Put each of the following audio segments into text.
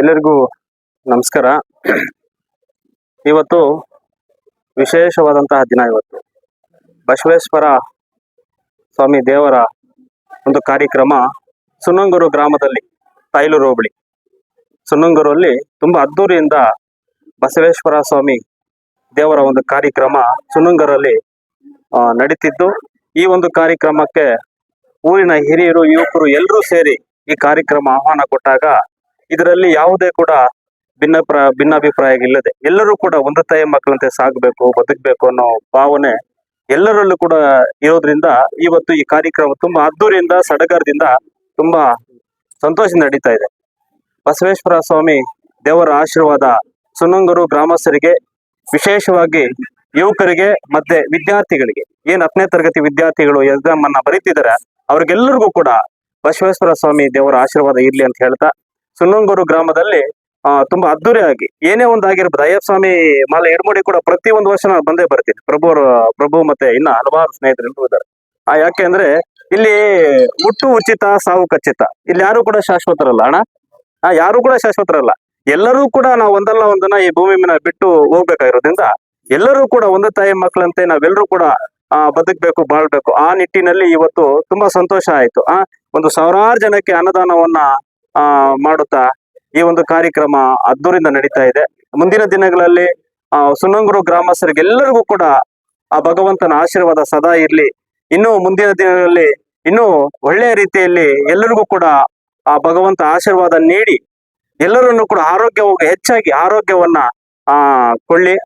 ಎಲ್ಲರಿಗೂ ನಮಸ್ಕಾರ. ಇವತ್ತು ವಿಶೇಷವಾದಂತಹ ದಿನ. ಇವತ್ತು ಬಸವೇಶ್ವರ ಸ್ವಾಮಿ ದೇವರ ಒಂದು ಕಾರ್ಯಕ್ರಮ ಸುಣ್ಣಂಗೂರು ಗ್ರಾಮದಲ್ಲಿ, ತಾಯ್ಲೂರು ಹೋಬಳಿ ಸುಣ್ಣಂಗೂರಲ್ಲಿ ತುಂಬಾ ಅದ್ದೂರಿಯಿಂದ ಬಸವೇಶ್ವರ ಸ್ವಾಮಿ ದೇವರ ಒಂದು ಕಾರ್ಯಕ್ರಮ ಸುಣ್ಣಂಗೂರಲ್ಲಿ ನಡೀತಿದ್ದು, ಈ ಒಂದು ಕಾರ್ಯಕ್ರಮಕ್ಕೆ ಊರಿನ ಹಿರಿಯರು, ಯುವಕರು ಎಲ್ಲರೂ ಸೇರಿ ಈ ಕಾರ್ಯಕ್ರಮ ಆಹ್ವಾನ ಕೊಟ್ಟಾಗ ಇದರಲ್ಲಿ ಯಾವುದೇ ಕೂಡ ಭಿನ್ನಾಭಿಪ್ರಾಯಗಳಿಲ್ಲದೆ ಎಲ್ಲರೂ ಕೂಡ ಒಂದು ತಾಯಿ ಮಕ್ಕಳಂತೆ ಸಾಗಬೇಕು, ಬದುಕಬೇಕು ಅನ್ನೋ ಭಾವನೆ ಎಲ್ಲರಲ್ಲೂ ಕೂಡ ಇರೋದ್ರಿಂದ ಇವತ್ತು ಈ ಕಾರ್ಯಕ್ರಮ ತುಂಬಾ ಅದ್ದೂರಿಯಿಂದ, ಸಡಗರದಿಂದ, ತುಂಬಾ ಸಂತೋಷದಿಂದ ನಡೀತಾ ಇದೆ. ಬಸವೇಶ್ವರ ಸ್ವಾಮಿ ದೇವರ ಆಶೀರ್ವಾದ ಸುಣ್ಣಂಗೂರು ಗ್ರಾಮಸ್ಥರಿಗೆ, ವಿಶೇಷವಾಗಿ ಯುವಕರಿಗೆ ಮತ್ತೆ ವಿದ್ಯಾರ್ಥಿಗಳಿಗೆ, ಏನ್ 10ನೇ ತರಗತಿ ವಿದ್ಯಾರ್ಥಿಗಳು ಎಕ್ಸಾಮ್ ಅನ್ನ ಬರೀತಿದ್ದಾರೆ ಅವ್ರಿಗೆಲ್ಲರಿಗೂ ಕೂಡ ಬಸವೇಶ್ವರ ಸ್ವಾಮಿ ದೇವರ ಆಶೀರ್ವಾದ ಇರ್ಲಿ ಅಂತ ಹೇಳ್ತಾ, ಸುಣ್ಣಂಗೂರು ಗ್ರಾಮದಲ್ಲಿ ತುಂಬಾ ಅದ್ದೂರಿಯಾಗಿ ಏನೇ ಒಂದು ಆಗಿರ್ಬೋದು. ಅಯ್ಯಪ್ಪ ಸ್ವಾಮಿ ಮಾಲೆ ಎಡಮುಡಿ ಕೂಡ ಪ್ರತಿ ಒಂದು ವರ್ಷ ನಾನು ಬಂದೇ ಬರ್ತೀನಿ. ಪ್ರಭು ಮತ್ತೆ ಇನ್ನ ಹಲವಾರು ಸ್ನೇಹಿತರು ಇದ್ದಾರೆ. ಯಾಕೆ ಅಂದ್ರೆ ಇಲ್ಲಿ ಹುಟ್ಟು ಉಚಿತ, ಸಾವು ಖಚಿತ. ಇಲ್ಲಿ ಯಾರು ಕೂಡ ಶಾಶ್ವತರಲ್ಲ ಅಣ್ಣ, ಯಾರು ಕೂಡ ಶಾಶ್ವತರಲ್ಲ. ಎಲ್ಲರೂ ಕೂಡ ನಾವು ಒಂದಲ್ಲ ಒಂದನ್ನ ಈ ಭೂಮಿ ಮೇಲೆ ಬಿಟ್ಟು ಹೋಗ್ಬೇಕಾಗಿರೋದ್ರಿಂದ ಎಲ್ಲರೂ ಕೂಡ ಒಂದು ತಾಯಿ ಮಕ್ಕಳಂತೆ ನಾವೆಲ್ಲರೂ ಕೂಡ ಬದುಕಬೇಕು, ಬಾಳ್ಬೇಕು. ಆ ನಿಟ್ಟಿನಲ್ಲಿ ಇವತ್ತು ತುಂಬಾ ಸಂತೋಷ ಆಯ್ತು. ಒಂದು ಸಾವಿರಾರು ಜನಕ್ಕೆ ಅನ್ನದಾನವನ್ನ ಮಾಡುತ್ತಾ ಈ ಒಂದು ಕಾರ್ಯಕ್ರಮ ಅದ್ದೂರಿಂದ ನಡೀತಾ ಇದೆ. ಮುಂದಿನ ದಿನಗಳಲ್ಲಿ ಸುಣ್ಣಂಗೂರು ಗ್ರಾಮಸ್ಥರಿಗೆಲ್ಲರಿಗೂ ಕೂಡ ಆ ಭಗವಂತನ ಆಶೀರ್ವಾದ ಸದಾ ಇರ್ಲಿ. ಇನ್ನು ಮುಂದಿನ ದಿನಗಳಲ್ಲಿ ಇನ್ನೂ ಒಳ್ಳೆಯ ರೀತಿಯಲ್ಲಿ ಎಲ್ಲರಿಗೂ ಕೂಡ ಆ ಭಗವಂತ ಆಶೀರ್ವಾದ ನೀಡಿ ಎಲ್ಲರನ್ನು ಕೂಡ ಹೆಚ್ಚಾಗಿ ಆರೋಗ್ಯವನ್ನ ಕೊಳ್ಳಿ.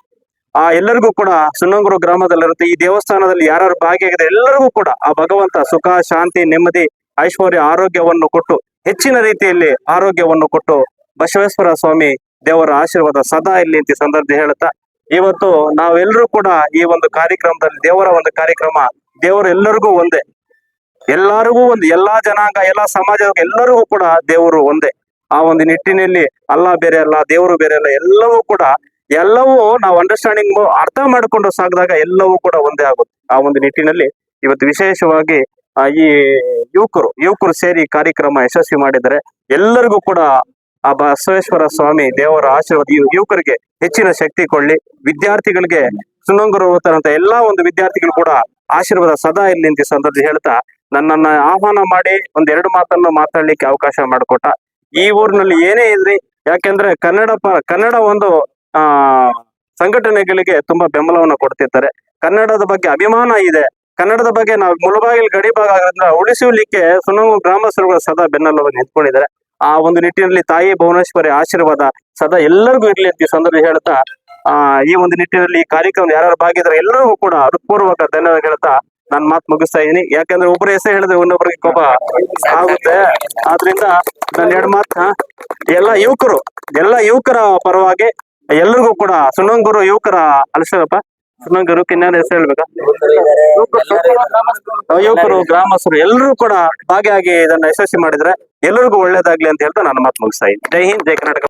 ಎಲ್ಲರಿಗೂ ಕೂಡ ಸುಣ್ಣಂಗೂರು ಗ್ರಾಮದಲ್ಲಿರುತ್ತೆ ಈ ದೇವಸ್ಥಾನದಲ್ಲಿ ಯಾರು ಭಾಗಿಯಾಗಿದೆ ಎಲ್ಲರಿಗೂ ಕೂಡ ಆ ಭಗವಂತ ಸುಖ, ಶಾಂತಿ, ನೆಮ್ಮದಿ, ಐಶ್ವರ್ಯ, ಆರೋಗ್ಯವನ್ನು ಕೊಟ್ಟು, ಹೆಚ್ಚಿನ ರೀತಿಯಲ್ಲಿ ಆರೋಗ್ಯವನ್ನು ಕೊಟ್ಟು ಬಸವೇಶ್ವರ ಸ್ವಾಮಿ ದೇವರ ಆಶೀರ್ವಾದ ಸದಾ ಇಲ್ಲಿ ಅಂತ ಸಂದರ್ಭ ಹೇಳುತ್ತಾ, ಇವತ್ತು ನಾವೆಲ್ಲರೂ ಕೂಡ ಈ ಒಂದು ಕಾರ್ಯಕ್ರಮದಲ್ಲಿ, ದೇವರ ಒಂದು ಕಾರ್ಯಕ್ರಮ, ದೇವರು ಎಲ್ಲರಿಗೂ ಒಂದೇ, ಎಲ್ಲರಿಗೂ ಒಂದು, ಎಲ್ಲಾ ಜನಾಂಗ, ಎಲ್ಲಾ ಸಮಾಜ, ಎಲ್ಲರಿಗೂ ಕೂಡ ದೇವರು ಒಂದೇ. ಆ ಒಂದು ನಿಟ್ಟಿನಲ್ಲಿ ಅಲ್ಲ ಬೇರೆ ಅಲ್ಲ, ದೇವರು ಬೇರೆ ಅಲ್ಲ, ಎಲ್ಲವೂ ನಾವು ಅಂಡರ್ಸ್ಟ್ಯಾಂಡಿಂಗ್ ಅರ್ಥ ಮಾಡಿಕೊಂಡು ಸಾಗಿದಾಗ ಎಲ್ಲವೂ ಕೂಡ ಒಂದೇ ಆಗುತ್ತೆ. ಆ ಒಂದು ನಿಟ್ಟಿನಲ್ಲಿ ಇವತ್ತು ವಿಶೇಷವಾಗಿ ಈ ಯುವಕರು ಸೇರಿ ಕಾರ್ಯಕ್ರಮ ಯಶಸ್ವಿ ಮಾಡಿದರೆ ಎಲ್ಲರಿಗೂ ಕೂಡ ಆ ಬಸವೇಶ್ವರ ಸ್ವಾಮಿ ದೇವರ ಆಶೀರ್ವಾದ ಯುವಕರಿಗೆ ಹೆಚ್ಚಿನ ಶಕ್ತಿ ಕೊಳ್ಳಿ. ವಿದ್ಯಾರ್ಥಿಗಳಿಗೆ ಸುಣ್ಣಂಗೂರು ಓದ್ತಾರಂತ ಎಲ್ಲಾ ಒಂದು ವಿದ್ಯಾರ್ಥಿಗಳು ಕೂಡ ಆಶೀರ್ವಾದ ಸದಾ ಇಲ್ಲಿ ಅಂತ ಸಂದರ್ಭ ಹೇಳ್ತಾ, ನನ್ನನ್ನ ಆಹ್ವಾನ ಮಾಡಿ ಒಂದೆರಡು ಮಾತನ್ನು ಮಾತಾಡ್ಲಿಕ್ಕೆ ಅವಕಾಶ ಮಾಡಿಕೊಟ್ಟ. ಈ ಊರಿನಲ್ಲಿ ಏನೇ ಇದ್ರಿ, ಯಾಕೆಂದ್ರೆ ಕನ್ನಡ ಒಂದು ಸಂಘಟನೆಗಳಿಗೆ ತುಂಬಾ ಬೆಂಬಲವನ್ನು ಕೊಡ್ತಿರ್ತಾರೆ. ಕನ್ನಡದ ಬಗ್ಗೆ ಅಭಿಮಾನ ಇದೆ. ಕನ್ನಡದ ಬಗ್ಗೆ ನಾವು ಮುಳಬಾಗಿಲು ಗಡಿ ಭಾಗ ಆಗೋದ್ರಿಂದ ಉಳಿಸಲಿಕ್ಕೆ ಸುಣ್ಣಂಗೂರು ಗ್ರಾಮಸ್ಥರುಗಳು ಸದಾ ಬೆನ್ನೆಲುಬಾಗಿ ನಿಂತ್ಕೊಂಡಿದ್ದಾರೆ. ಆ ಒಂದು ನಿಟ್ಟಿನಲ್ಲಿ ತಾಯಿ ಭುವನೇಶ್ವರಿ ಆಶೀರ್ವಾದ ಸದಾ ಎಲ್ಲರಿಗೂ ಇರ್ಲಿ ಅಂತ ಸಂದರ್ಭ ಹೇಳ್ತಾ, ಈ ಒಂದು ನಿಟ್ಟಿನಲ್ಲಿ ಈ ಕಾರ್ಯಕ್ರಮ ಯಾರು ಭಾಗಿದ್ದಾರೆ ಎಲ್ಲರಿಗೂ ಕೂಡ ಹೃತ್ಪೂರ್ವಕ ಧನ್ಯವಾದ ಹೇಳ್ತಾ ನಾನು ಮಾತು ಮುಗಿಸ್ತಾ ಇದ್ದೀನಿ. ಯಾಕಂದ್ರೆ ಒಬ್ಬರ ಹೆಸರು ಹೇಳಿದ್ರೆ ಇನ್ನೊಬ್ಬರಿಗೆ ಕೋಪ ಆಗುತ್ತೆ. ಆದ್ರಿಂದ ನಾನು ಎರಡು ಮಾತು ಎಲ್ಲ ಯುವಕರ ಪರವಾಗಿ ಎಲ್ಲರಿಗೂ ಕೂಡ ಸುಣ್ಣಂಗೂರು ಯುವಕರ ಅಲಸಪ್ಪ ಸುಣ್ಣಂಗೂರು ಕಿನ್ನಾರ ಹೆಸರು ಹೇಳ್ಬೇಕಾ, ಯುವಕರು ಗ್ರಾಮಸ್ಥರು ಎಲ್ಲರೂ ಕೂಡ ಭಾಗಿಯಾಗಿ ಇದನ್ನ ಯಶಸ್ವಿ ಮಾಡಿದ್ರೆ ಎಲ್ಲರಿಗೂ ಒಳ್ಳೇದಾಗ್ಲಿ ಅಂತ ಹೇಳ್ತಾ ನಾನು ಮಾತು ಮುಗಿಸ್ತಾ ಇದ್ದೀನಿ. ಜೈ ಹಿಂದ್, ಜೈ ಕರ್ನಾಟಕ.